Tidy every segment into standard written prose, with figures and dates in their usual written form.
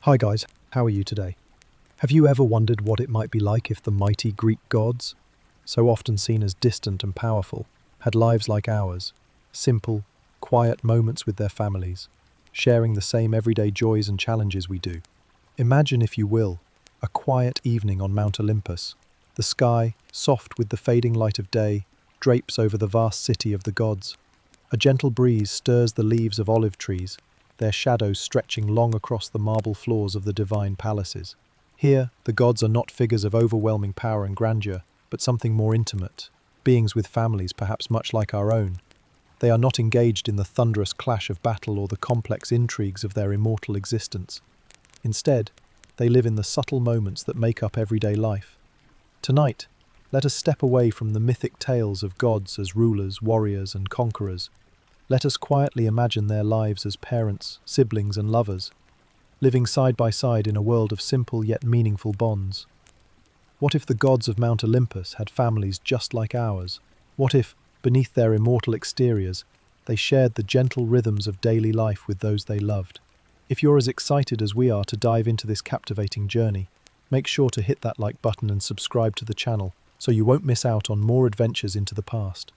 Hi guys, how are you today? Have you ever wondered what it might be like if the mighty Greek gods, so often seen as distant and powerful, had lives like ours, simple, quiet moments with their families, sharing the same everyday joys and challenges we do? Imagine, if you will, a quiet evening on Mount Olympus. The sky, soft with the fading light of day, drapes over the vast city of the gods. A gentle breeze stirs the leaves of olive trees, their shadows stretching long across the marble floors of the divine palaces. Here, the gods are not figures of overwhelming power and grandeur, but something more intimate, beings with families perhaps much like our own. They are not engaged in the thunderous clash of battle or the complex intrigues of their immortal existence. Instead, they live in the subtle moments that make up everyday life. Tonight, let us step away from the mythic tales of gods as rulers, warriors, and conquerors. Let us quietly imagine their lives as parents, siblings, and lovers, living side by side in a world of simple yet meaningful bonds. What if the gods of Mount Olympus had families just like ours? What if, beneath their immortal exteriors, they shared the gentle rhythms of daily life with those they loved? If you're as excited as we are to dive into this captivating journey, make sure to hit that like button and subscribe to the channel so you won't miss out on more adventures into the past.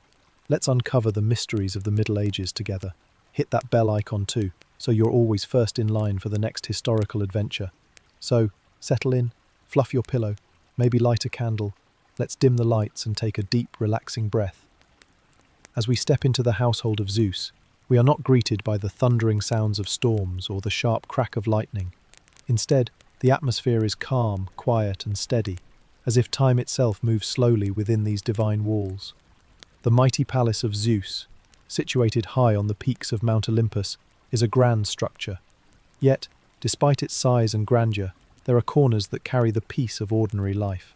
Let's uncover the mysteries of the Middle Ages together. Hit that bell icon too, so you're always first in line for the next historical adventure. So, settle in, fluff your pillow, maybe light a candle. Let's dim the lights and take a deep, relaxing breath. As we step into the household of Zeus, we are not greeted by the thundering sounds of storms or the sharp crack of lightning. Instead, the atmosphere is calm, quiet, and steady, as if time itself moves slowly within these divine walls. The mighty palace of Zeus, situated high on the peaks of Mount Olympus, is a grand structure. Yet, despite its size and grandeur, there are corners that carry the peace of ordinary life.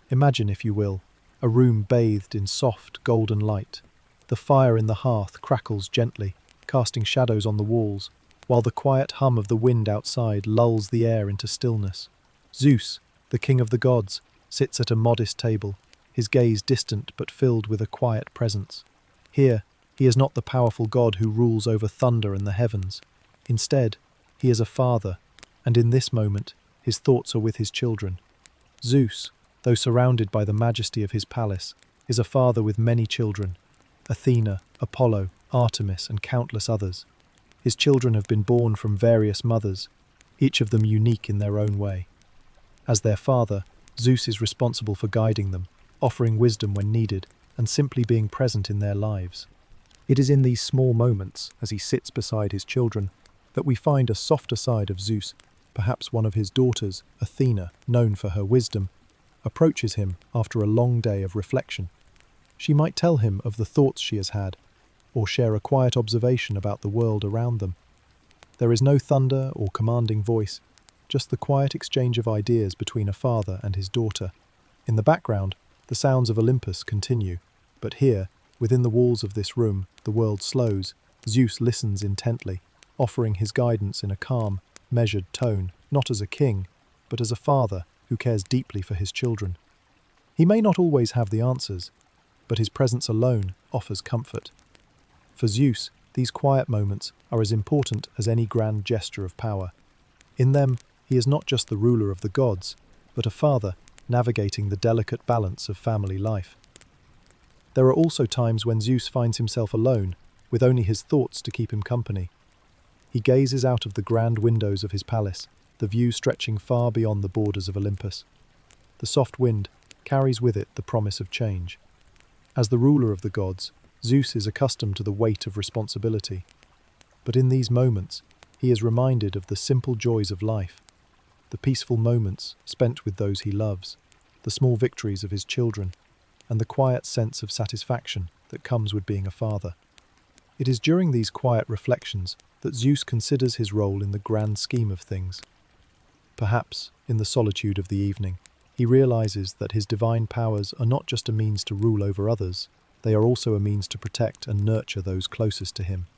Imagine, if you will, a room bathed in soft, golden light. The fire in the hearth crackles gently, casting shadows on the walls, while the quiet hum of the wind outside lulls the air into stillness. Zeus, the king of the gods, sits at a modest table, his gaze distant but filled with a quiet presence. Here, he is not the powerful god who rules over thunder and the heavens. Instead, he is a father, and in this moment, his thoughts are with his children. Zeus, though surrounded by the majesty of his palace, is a father with many children: Athena, Apollo, Artemis, and countless others. His children have been born from various mothers, each of them unique in their own way. As their father, Zeus is responsible for guiding them, offering wisdom when needed, and simply being present in their lives. It is in these small moments, as he sits beside his children, that we find a softer side of Zeus. Perhaps one of his daughters, Athena, known for her wisdom, approaches him after a long day of reflection. She might tell him of the thoughts she has had, or share a quiet observation about the world around them. There is no thunder or commanding voice, just the quiet exchange of ideas between a father and his daughter. In the background, the sounds of Olympus continue, but here, within the walls of this room, the world slows. Zeus listens intently, offering his guidance in a calm, measured tone, not as a king, but as a father who cares deeply for his children. He may not always have the answers, but his presence alone offers comfort. For Zeus, these quiet moments are as important as any grand gesture of power. In them, he is not just the ruler of the gods, but a father navigating the delicate balance of family life. There are also times when Zeus finds himself alone, with only his thoughts to keep him company. He gazes out of the grand windows of his palace, the view stretching far beyond the borders of Olympus. The soft wind carries with it the promise of change. As the ruler of the gods, Zeus is accustomed to the weight of responsibility. But in these moments, he is reminded of the simple joys of life, the peaceful moments spent with those he loves, the small victories of his children, and the quiet sense of satisfaction that comes with being a father. It is during these quiet reflections that Zeus considers his role in the grand scheme of things. Perhaps, in the solitude of the evening, he realizes that his divine powers are not just a means to rule over others, they are also a means to protect and nurture those closest to him.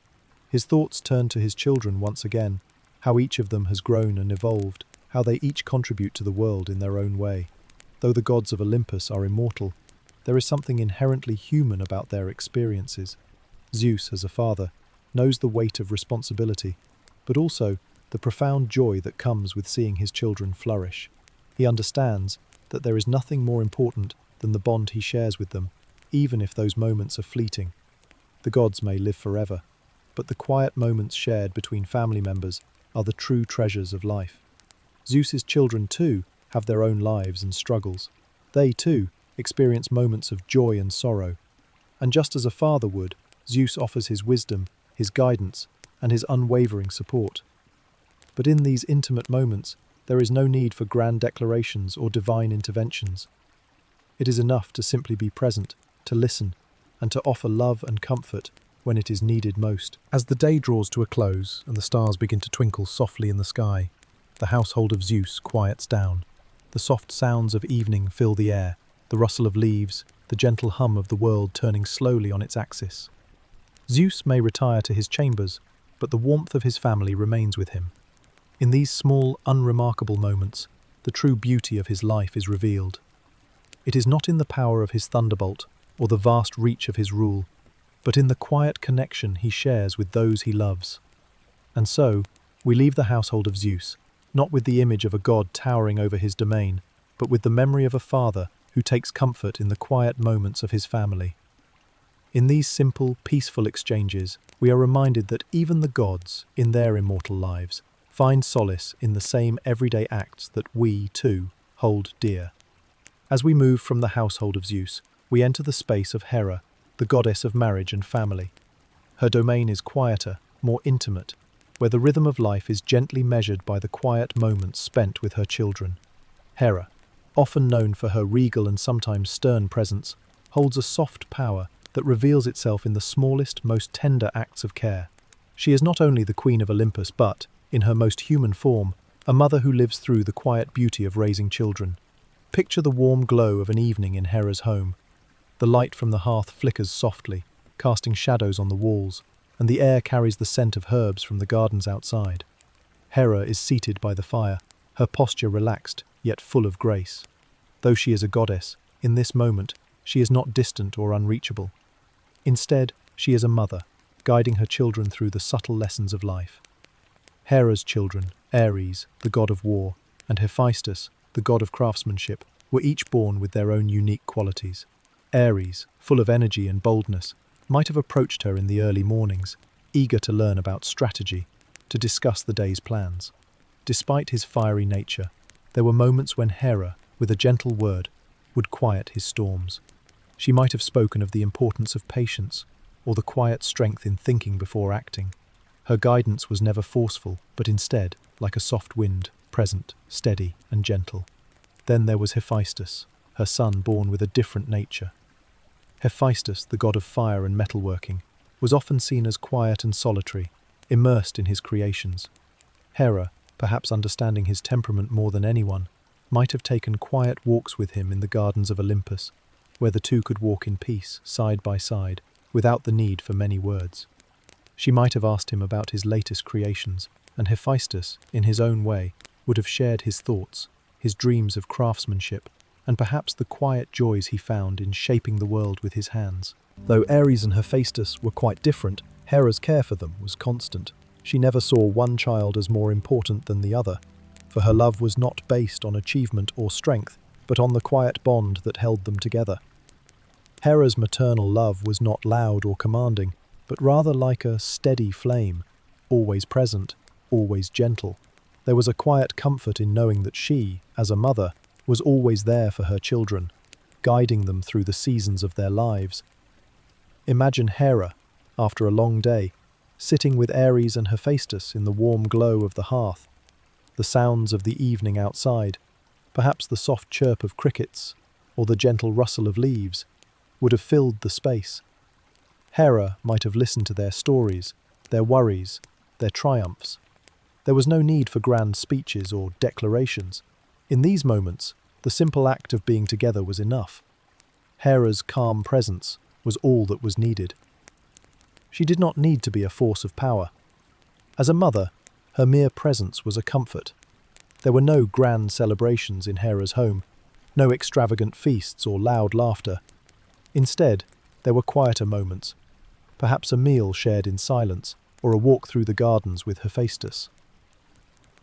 His thoughts turn to his children once again, how each of them has grown and evolved, how they each contribute to the world in their own way. Though the gods of Olympus are immortal, there is something inherently human about their experiences. Zeus, as a father, knows the weight of responsibility, but also the profound joy that comes with seeing his children flourish. He understands that there is nothing more important than the bond he shares with them, even if those moments are fleeting. The gods may live forever, but the quiet moments shared between family members are the true treasures of life. Zeus's children, too, have their own lives and struggles. They, too, experience moments of joy and sorrow. And just as a father would, Zeus offers his wisdom, his guidance, and his unwavering support. But in these intimate moments, there is no need for grand declarations or divine interventions. It is enough to simply be present, to listen, and to offer love and comfort when it is needed most. As the day draws to a close and the stars begin to twinkle softly in the sky, the household of Zeus quiets down. The soft sounds of evening fill the air, the rustle of leaves, the gentle hum of the world turning slowly on its axis. Zeus may retire to his chambers, but the warmth of his family remains with him. In these small, unremarkable moments, the true beauty of his life is revealed. It is not in the power of his thunderbolt or the vast reach of his rule, but in the quiet connection he shares with those he loves. And so, we leave the household of Zeus, not with the image of a god towering over his domain, but with the memory of a father who takes comfort in the quiet moments of his family. In these simple, peaceful exchanges, we are reminded that even the gods, in their immortal lives, find solace in the same everyday acts that we, too, hold dear. As we move from the household of Zeus, we enter the space of Hera, the goddess of marriage and family. Her domain is quieter, more intimate, where the rhythm of life is gently measured by the quiet moments spent with her children. Hera, often known for her regal and sometimes stern presence, holds a soft power that reveals itself in the smallest, most tender acts of care. She is not only the queen of Olympus but, in her most human form, a mother who lives through the quiet beauty of raising children. Picture the warm glow of an evening in Hera's home. The light from the hearth flickers softly, casting shadows on the walls, and the air carries the scent of herbs from the gardens outside. Hera is seated by the fire, her posture relaxed, yet full of grace. Though she is a goddess, in this moment, she is not distant or unreachable. Instead, she is a mother, guiding her children through the subtle lessons of life. Hera's children, Ares, the god of war, and Hephaestus, the god of craftsmanship, were each born with their own unique qualities. Ares, full of energy and boldness, might have approached her in the early mornings, eager to learn about strategy, to discuss the day's plans. Despite his fiery nature, there were moments when Hera, with a gentle word, would quiet his storms. She might have spoken of the importance of patience, or the quiet strength in thinking before acting. Her guidance was never forceful, but instead, like a soft wind, present, steady, and gentle. Then there was Hephaestus, her son born with a different nature. Hephaestus, the god of fire and metalworking, was often seen as quiet and solitary, immersed in his creations. Hera, perhaps understanding his temperament more than anyone, might have taken quiet walks with him in the gardens of Olympus, where the two could walk in peace, side by side, without the need for many words. She might have asked him about his latest creations, and Hephaestus, in his own way, would have shared his thoughts, his dreams of craftsmanship, and perhaps the quiet joys he found in shaping the world with his hands. Though Ares and Hephaestus were quite different, Hera's care for them was constant. She never saw one child as more important than the other, for her love was not based on achievement or strength, but on the quiet bond that held them together. Hera's maternal love was not loud or commanding, but rather like a steady flame, always present, always gentle. There was a quiet comfort in knowing that she, as a mother, was always there for her children, guiding them through the seasons of their lives. Imagine Hera, after a long day, sitting with Ares and Hephaestus in the warm glow of the hearth. The sounds of the evening outside, perhaps the soft chirp of crickets, or the gentle rustle of leaves, would have filled the space. Hera might have listened to their stories, their worries, their triumphs. There was no need for grand speeches or declarations. In these moments, the simple act of being together was enough. Hera's calm presence was all that was needed. She did not need to be a force of power. As a mother, her mere presence was a comfort. There were no grand celebrations in Hera's home, no extravagant feasts or loud laughter. Instead, there were quieter moments, perhaps a meal shared in silence, or a walk through the gardens with Hephaestus.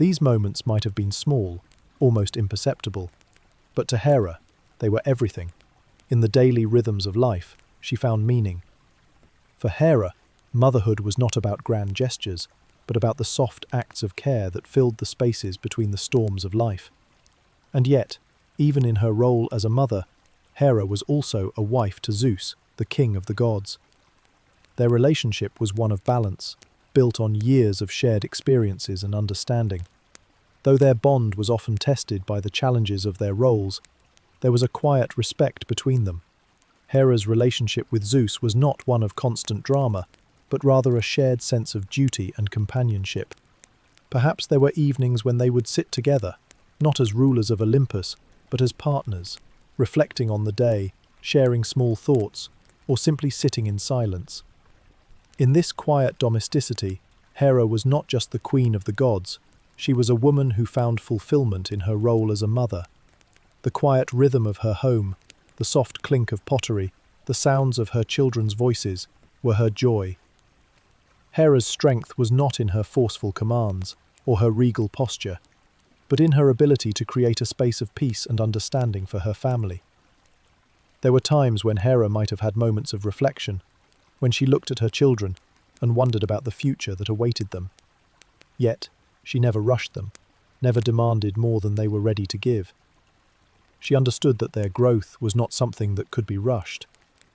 These moments might have been small, almost imperceptible, but to Hera, they were everything. In the daily rhythms of life, she found meaning. For Hera, motherhood was not about grand gestures, but about the soft acts of care that filled the spaces between the storms of life. And yet, even in her role as a mother, Hera was also a wife to Zeus, the king of the gods. Their relationship was one of balance, built on years of shared experiences and understanding. Though their bond was often tested by the challenges of their roles, there was a quiet respect between them. Hera's relationship with Zeus was not one of constant drama, but rather a shared sense of duty and companionship. Perhaps there were evenings when they would sit together, not as rulers of Olympus, but as partners, reflecting on the day, sharing small thoughts, or simply sitting in silence. In this quiet domesticity, Hera was not just the queen of the gods, she was a woman who found fulfillment in her role as a mother. The quiet rhythm of her home, the soft clink of pottery, the sounds of her children's voices, were her joy. Hera's strength was not in her forceful commands or her regal posture, but in her ability to create a space of peace and understanding for her family. There were times when Hera might have had moments of reflection, when she looked at her children and wondered about the future that awaited them. Yet, she never rushed them, never demanded more than they were ready to give. She understood that their growth was not something that could be rushed,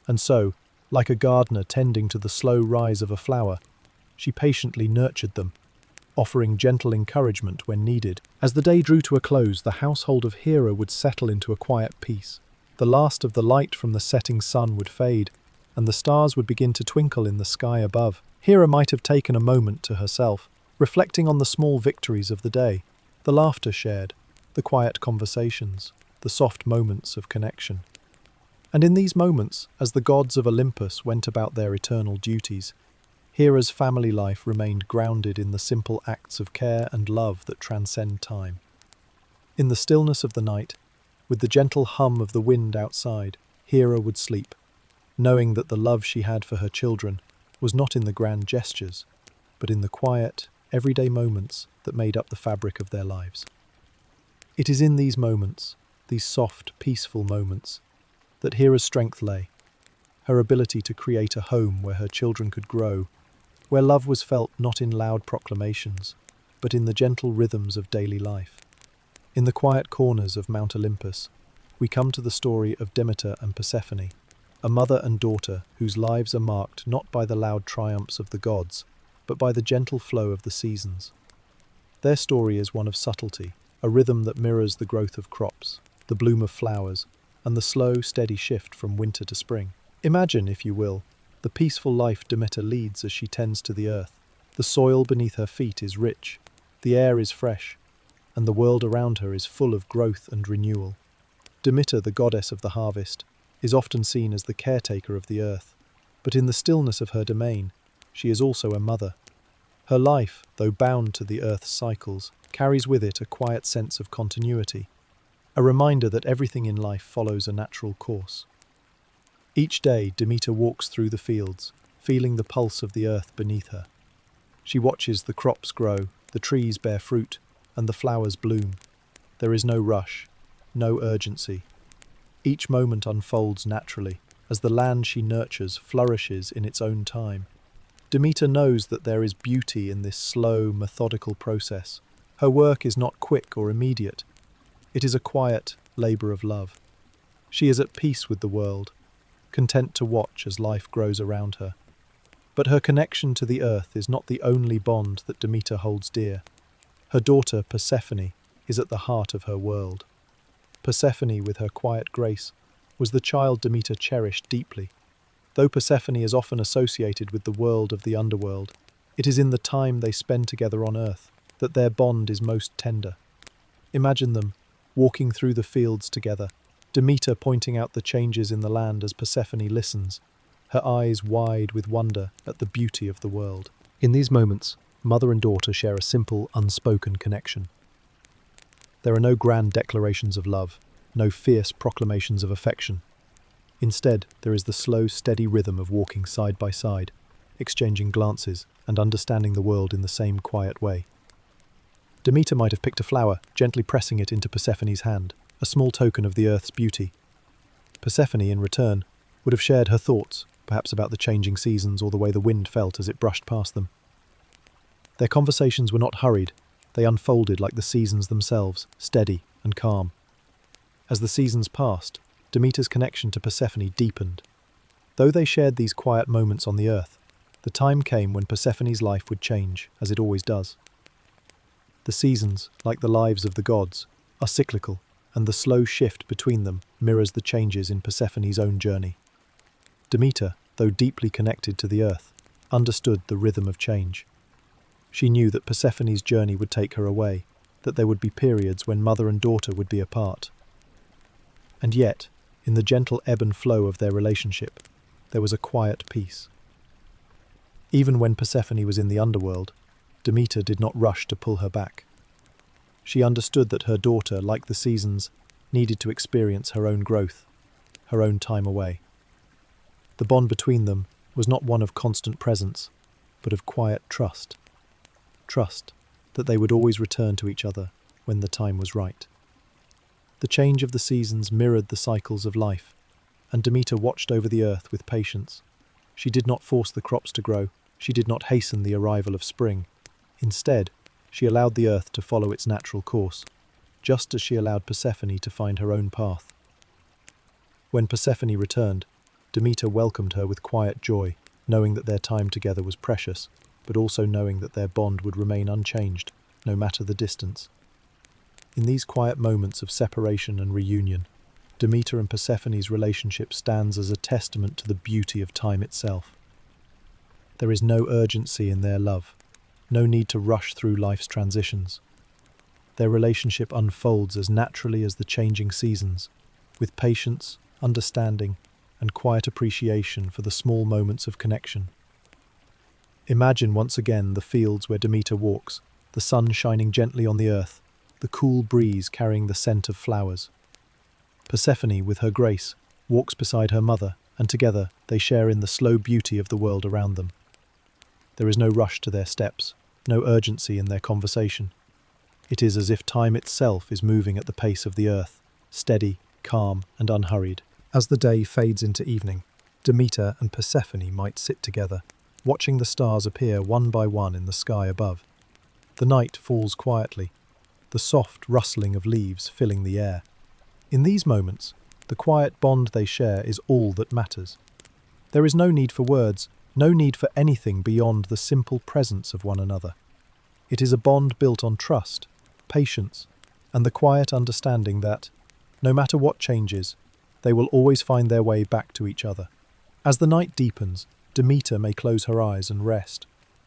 and so, like a gardener tending to the slow rise of a flower, she patiently nurtured them, offering gentle encouragement when needed. As the day drew to a close, the household of Hera would settle into a quiet peace. The last of the light from the setting sun would fade, and the stars would begin to twinkle in the sky above. Hera might have taken a moment to herself, reflecting on the small victories of the day, the laughter shared, the quiet conversations, the soft moments of connection. And in these moments, as the gods of Olympus went about their eternal duties, Hera's family life remained grounded in the simple acts of care and love that transcend time. In the stillness of the night, with the gentle hum of the wind outside, Hera would sleep, knowing that the love she had for her children was not in the grand gestures, but in the quiet, everyday moments that made up the fabric of their lives. It is in these moments, these soft, peaceful moments, that Hera's strength lay, her ability to create a home where her children could grow, where love was felt not in loud proclamations, but in the gentle rhythms of daily life. In the quiet corners of Mount Olympus, we come to the story of Demeter and Persephone, a mother and daughter whose lives are marked not by the loud triumphs of the gods, but by the gentle flow of the seasons. Their story is one of subtlety, a rhythm that mirrors the growth of crops, the bloom of flowers, and the slow, steady shift from winter to spring. Imagine, if you will, the peaceful life Demeter leads as she tends to the earth. The soil beneath her feet is rich, the air is fresh, and the world around her is full of growth and renewal. Demeter, the goddess of the harvest, is often seen as the caretaker of the earth, but in the stillness of her domain, she is also a mother. Her life, though bound to the earth's cycles, carries with it a quiet sense of continuity, a reminder that everything in life follows a natural course. Each day, Demeter walks through the fields, feeling the pulse of the earth beneath her. She watches the crops grow, the trees bear fruit, and the flowers bloom. There is no rush, no urgency. Each moment unfolds naturally, as the land she nurtures flourishes in its own time. Demeter knows that there is beauty in this slow, methodical process. Her work is not quick or immediate. It is a quiet labour of love. She is at peace with the world, content to watch as life grows around her. But her connection to the earth is not the only bond that Demeter holds dear. Her daughter, Persephone, is at the heart of her world. Persephone, with her quiet grace, was the child Demeter cherished deeply. Though Persephone is often associated with the world of the underworld, it is in the time they spend together on earth that their bond is most tender. Imagine them, walking through the fields together, Demeter pointing out the changes in the land as Persephone listens, her eyes wide with wonder at the beauty of the world. In these moments, mother and daughter share a simple, unspoken connection. There are no grand declarations of love, no fierce proclamations of affection. Instead, there is the slow, steady rhythm of walking side by side, exchanging glances and understanding the world in the same quiet way. Demeter might have picked a flower, gently pressing it into Persephone's hand, a small token of the earth's beauty. Persephone, in return, would have shared her thoughts, perhaps about the changing seasons or the way the wind felt as it brushed past them. Their conversations were not hurried, they unfolded like the seasons themselves, steady and calm. As the seasons passed, Demeter's connection to Persephone deepened. Though they shared these quiet moments on the earth, the time came when Persephone's life would change, as it always does. The seasons, like the lives of the gods, are cyclical, and the slow shift between them mirrors the changes in Persephone's own journey. Demeter, though deeply connected to the earth, understood the rhythm of change. She knew that Persephone's journey would take her away, that there would be periods when mother and daughter would be apart. And yet, in the gentle ebb and flow of their relationship, there was a quiet peace. Even when Persephone was in the underworld, Demeter did not rush to pull her back. She understood that her daughter, like the seasons, needed to experience her own growth, her own time away. The bond between them was not one of constant presence, but of quiet trust. Trust that they would always return to each other when the time was right. The change of the seasons mirrored the cycles of life, and Demeter watched over the earth with patience. She did not force the crops to grow, she did not hasten the arrival of spring. Instead, she allowed the earth to follow its natural course, just as she allowed Persephone to find her own path. When Persephone returned, Demeter welcomed her with quiet joy, knowing that their time together was precious, but also knowing that their bond would remain unchanged, no matter the distance. In these quiet moments of separation and reunion, Demeter and Persephone's relationship stands as a testament to the beauty of time itself. There is no urgency in their love, no need to rush through life's transitions. Their relationship unfolds as naturally as the changing seasons, with patience, understanding, and quiet appreciation for the small moments of connection. Imagine once again the fields where Demeter walks, the sun shining gently on the earth, the cool breeze carrying the scent of flowers. Persephone, with her grace, walks beside her mother, and together they share in the slow beauty of the world around them. There is no rush to their steps, no urgency in their conversation. It is as if time itself is moving at the pace of the earth, steady, calm, and unhurried. As the day fades into evening, Demeter and Persephone might sit together, watching the stars appear one by one in the sky above. The night falls quietly, the soft rustling of leaves filling the air. In these moments, the quiet bond they share is all that matters. There is no need for words, no need for anything beyond the simple presence of one another. It is a bond built on trust, patience, and the quiet understanding that, no matter what changes, they will always find their way back to each other. As the night deepens, Demeter may close her eyes and rest,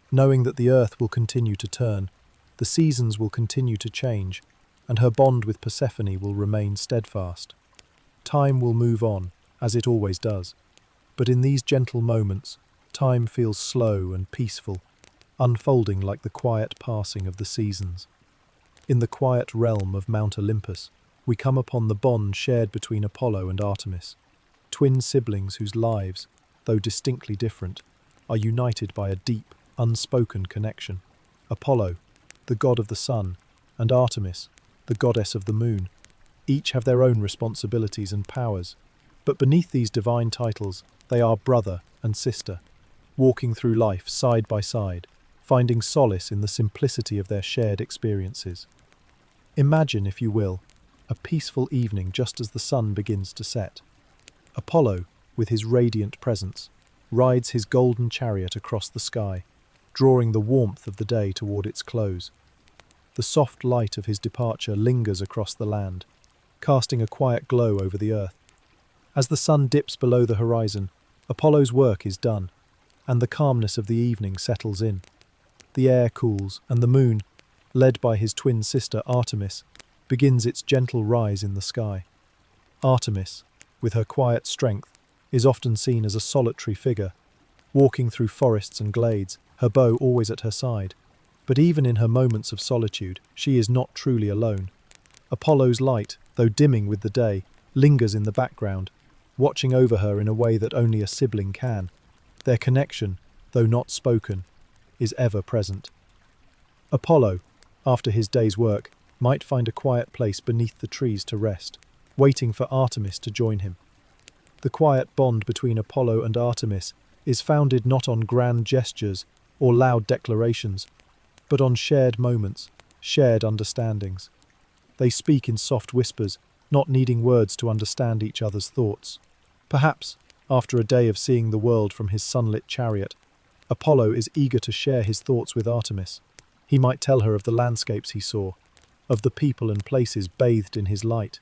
knowing that the earth will continue to turn, the seasons will continue to change, and her bond with Persephone will remain steadfast. Time will move on, as it always does, but in these gentle moments, time feels slow and peaceful, unfolding like the quiet passing of the seasons. In the quiet realm of Mount Olympus, we come upon the bond shared between Apollo and Artemis, twin siblings whose lives, though distinctly different, are united by a deep, unspoken connection. Apollo, the god of the sun, and Artemis, the goddess of the moon, each have their own responsibilities and powers, but beneath these divine titles, they are brother and sister, walking through life side by side, finding solace in the simplicity of their shared experiences. Imagine, if you will, a peaceful evening just as the sun begins to set. Apollo, with his radiant presence, rides his golden chariot across the sky, drawing the warmth of the day toward its close. The soft light of his departure lingers across the land, casting a quiet glow over the earth. As the sun dips below the horizon, Apollo's work is done, and the calmness of the evening settles in. The air cools, and the moon, led by his twin sister Artemis, begins its gentle rise in the sky. Artemis, with her quiet strength, is often seen as a solitary figure, walking through forests and glades, her bow always at her side. But even in her moments of solitude, she is not truly alone. Apollo's light, though dimming with the day, lingers in the background, watching over her in a way that only a sibling can. Their connection, though not spoken, is ever present. Apollo, after his day's work, might find a quiet place beneath the trees to rest, waiting for Artemis to join him. The quiet bond between Apollo and Artemis is founded not on grand gestures or loud declarations, but on shared moments, shared understandings. They speak in soft whispers, not needing words to understand each other's thoughts. Perhaps, after a day of seeing the world from his sunlit chariot, Apollo is eager to share his thoughts with Artemis. He might tell her of the landscapes he saw, of the people and places bathed in his light.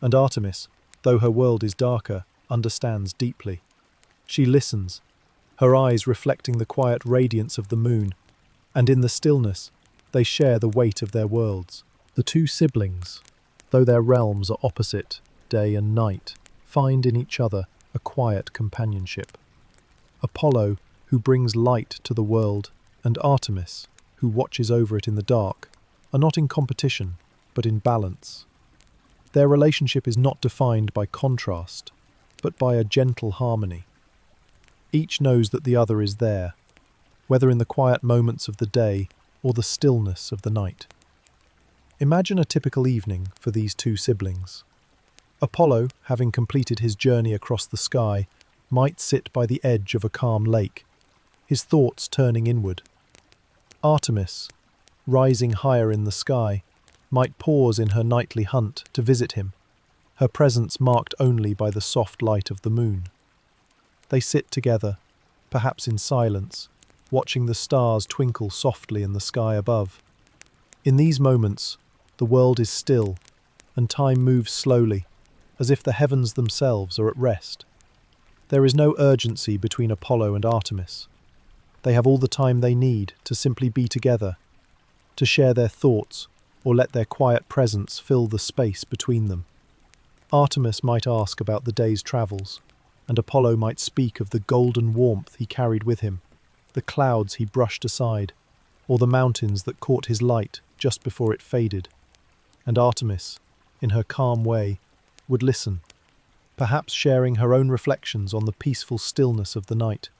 And Artemis, though her world is darker, understands deeply. She listens, her eyes reflecting the quiet radiance of the moon, and in the stillness, they share the weight of their worlds. The two siblings, though their realms are opposite, day and night, find in each other a quiet companionship. Apollo, who brings light to the world, and Artemis, who watches over it in the dark, are not in competition, but in balance. Their relationship is not defined by contrast, but by a gentle harmony. Each knows that the other is there, whether in the quiet moments of the day or the stillness of the night. Imagine a typical evening for these two siblings. Apollo, having completed his journey across the sky, might sit by the edge of a calm lake, his thoughts turning inward. Artemis, rising higher in the sky, might pause in her nightly hunt to visit him, her presence marked only by the soft light of the moon. They sit together, perhaps in silence, watching the stars twinkle softly in the sky above. In these moments, the world is still, and time moves slowly, as if the heavens themselves are at rest. There is no urgency between Apollo and Artemis. They have all the time they need to simply be together, to share their thoughts, or let their quiet presence fill the space between them. Artemis might ask about the day's travels, and Apollo might speak of the golden warmth he carried with him, the clouds he brushed aside, or the mountains that caught his light just before it faded. And Artemis, in her calm way, would listen, perhaps sharing her own reflections on the peaceful stillness of the night,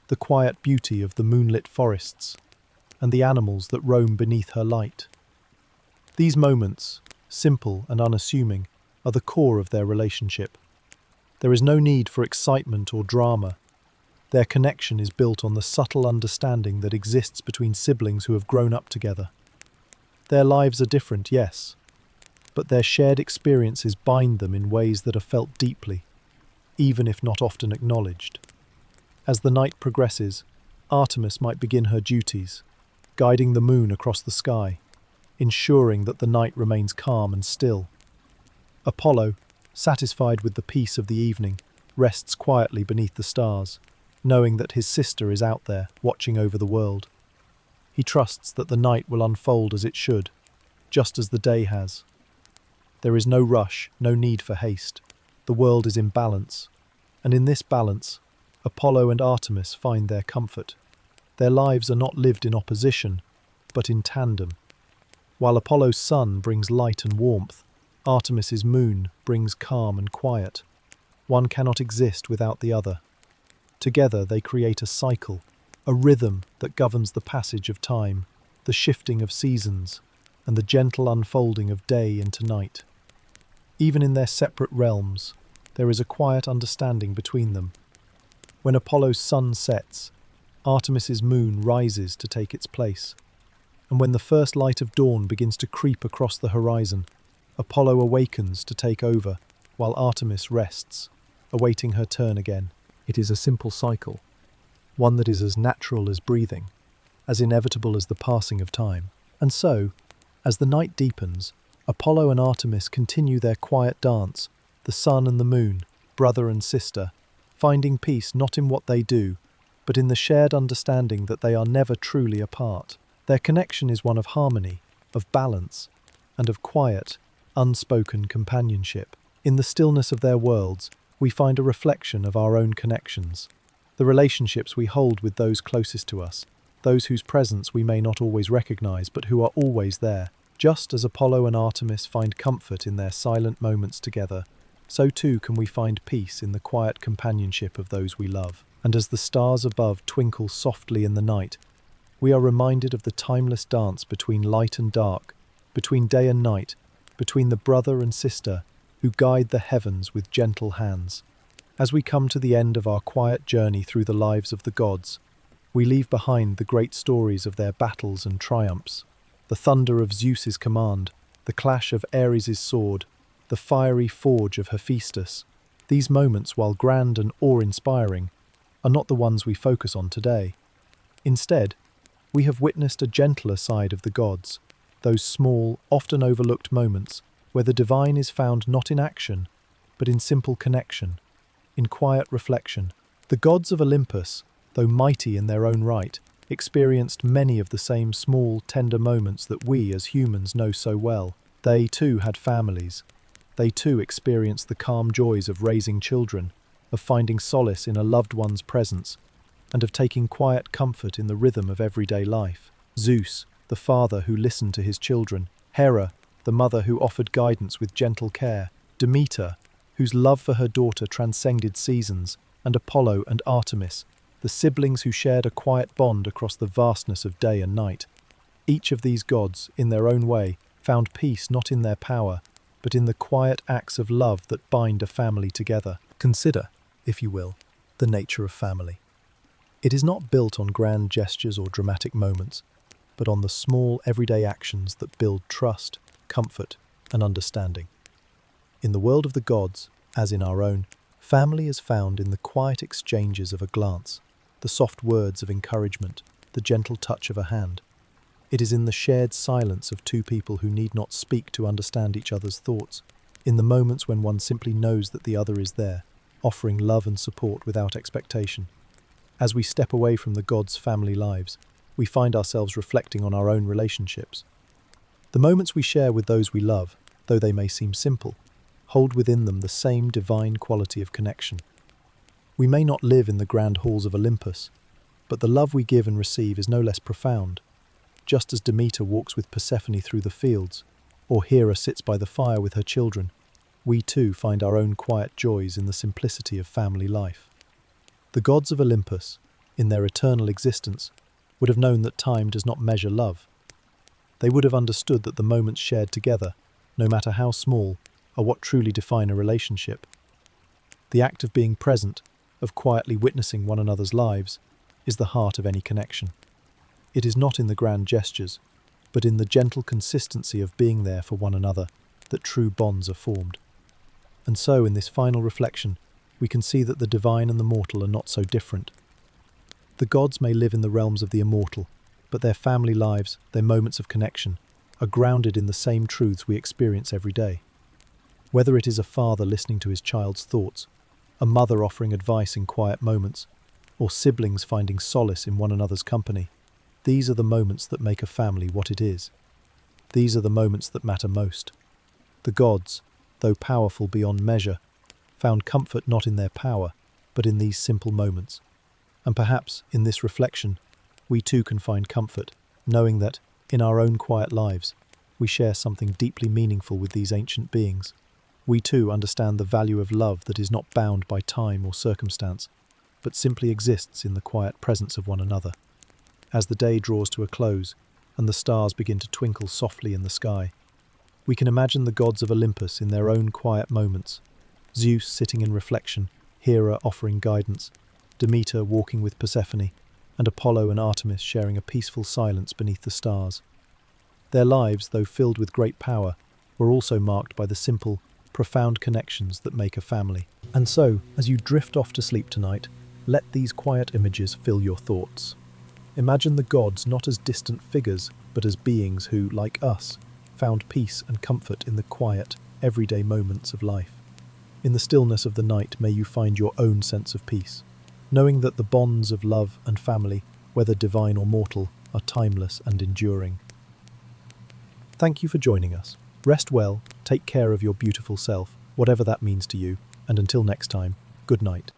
the quiet beauty of the moonlit forests, and the animals that roam beneath her light. These moments, simple and unassuming, are the core of their relationship. There is no need for excitement or drama. Their connection is built on the subtle understanding that exists between siblings who have grown up together. Their lives are different, yes, but their shared experiences bind them in ways that are felt deeply, even if not often acknowledged. As the night progresses, Artemis might begin her duties, guiding the moon across the sky, ensuring that the night remains calm and still. Apollo, satisfied with the peace of the evening, rests quietly beneath the stars, knowing that his sister is out there, watching over the world. He trusts that the night will unfold as it should, just as the day has. There is no rush, no need for haste. The world is in balance, and in this balance, Apollo and Artemis find their comfort. Their lives are not lived in opposition, but in tandem. While Apollo's sun brings light and warmth, Artemis's moon brings calm and quiet. One cannot exist without the other. Together they create a cycle, a rhythm that governs the passage of time, the shifting of seasons, and the gentle unfolding of day into night. Even in their separate realms, there is a quiet understanding between them. When Apollo's sun sets, Artemis's moon rises to take its place. And when the first light of dawn begins to creep across the horizon, Apollo awakens to take over, while Artemis rests, awaiting her turn again. It is a simple cycle, one that is as natural as breathing, as inevitable as the passing of time. And so, as the night deepens, Apollo and Artemis continue their quiet dance, the sun and the moon, brother and sister, finding peace not in what they do, but in the shared understanding that they are never truly apart. Their connection is one of harmony, of balance, and of quiet, unspoken companionship. In the stillness of their worlds, we find a reflection of our own connections, the relationships we hold with those closest to us, those whose presence we may not always recognize but who are always there. Just as Apollo and Artemis find comfort in their silent moments together, so too can we find peace in the quiet companionship of those we love. And as the stars above twinkle softly in the night, we are reminded of the timeless dance between light and dark, between day and night, between the brother and sister who guide the heavens with gentle hands. As we come to the end of our quiet journey through the lives of the gods, we leave behind the great stories of their battles and triumphs, the thunder of Zeus's command, the clash of Ares' sword, the fiery forge of Hephaestus. These moments, while grand and awe-inspiring, are not the ones we focus on today. Instead, we have witnessed a gentler side of the gods, those small, often overlooked moments where the divine is found not in action, but in simple connection, in quiet reflection. The gods of Olympus, though mighty in their own right, experienced many of the same small, tender moments that we as humans know so well. They too had families. They too experienced the calm joys of raising children, of finding solace in a loved one's presence, and of taking quiet comfort in the rhythm of everyday life. Zeus, the father who listened to his children; Hera, the mother who offered guidance with gentle care; Demeter, whose love for her daughter transcended seasons; and Apollo and Artemis, the siblings who shared a quiet bond across the vastness of day and night. Each of these gods, in their own way, found peace not in their power, but in the quiet acts of love that bind a family together. Consider, if you will, the nature of family. It is not built on grand gestures or dramatic moments, but on the small, everyday actions that build trust, comfort, and understanding. In the world of the gods, as in our own, family is found in the quiet exchanges of a glance, the soft words of encouragement, the gentle touch of a hand. It is in the shared silence of two people who need not speak to understand each other's thoughts, in the moments when one simply knows that the other is there, offering love and support without expectation. As we step away from the gods' family lives, we find ourselves reflecting on our own relationships. The moments we share with those we love, though they may seem simple, hold within them the same divine quality of connection. We may not live in the grand halls of Olympus, but the love we give and receive is no less profound. Just as Demeter walks with Persephone through the fields, or Hera sits by the fire with her children, we too find our own quiet joys in the simplicity of family life. The gods of Olympus, in their eternal existence, would have known that time does not measure love. They would have understood that the moments shared together, no matter how small, are what truly define a relationship. The act of being present, of quietly witnessing one another's lives, is the heart of any connection. It is not in the grand gestures, but in the gentle consistency of being there for one another that true bonds are formed. And so, in this final reflection, we can see that the divine and the mortal are not so different. The gods may live in the realms of the immortal, but their family lives, their moments of connection, are grounded in the same truths we experience every day. Whether it is a father listening to his child's thoughts, a mother offering advice in quiet moments, or siblings finding solace in one another's company, these are the moments that make a family what it is. These are the moments that matter most. The gods, though powerful beyond measure, found comfort not in their power, but in these simple moments. And perhaps, in this reflection, we too can find comfort, knowing that, in our own quiet lives, we share something deeply meaningful with these ancient beings. We too understand the value of love that is not bound by time or circumstance, but simply exists in the quiet presence of one another. As the day draws to a close, and the stars begin to twinkle softly in the sky, we can imagine the gods of Olympus in their own quiet moments, Zeus sitting in reflection, Hera offering guidance, Demeter walking with Persephone, and Apollo and Artemis sharing a peaceful silence beneath the stars. Their lives, though filled with great power, were also marked by the simple, profound connections that make a family. And so, as you drift off to sleep tonight, let these quiet images fill your thoughts. Imagine the gods not as distant figures, but as beings who, like us, found peace and comfort in the quiet, everyday moments of life. In the stillness of the night, may you find your own sense of peace, knowing that the bonds of love and family, whether divine or mortal, are timeless and enduring. Thank you for joining us. Rest well, take care of your beautiful self, whatever that means to you, and until next time, good night.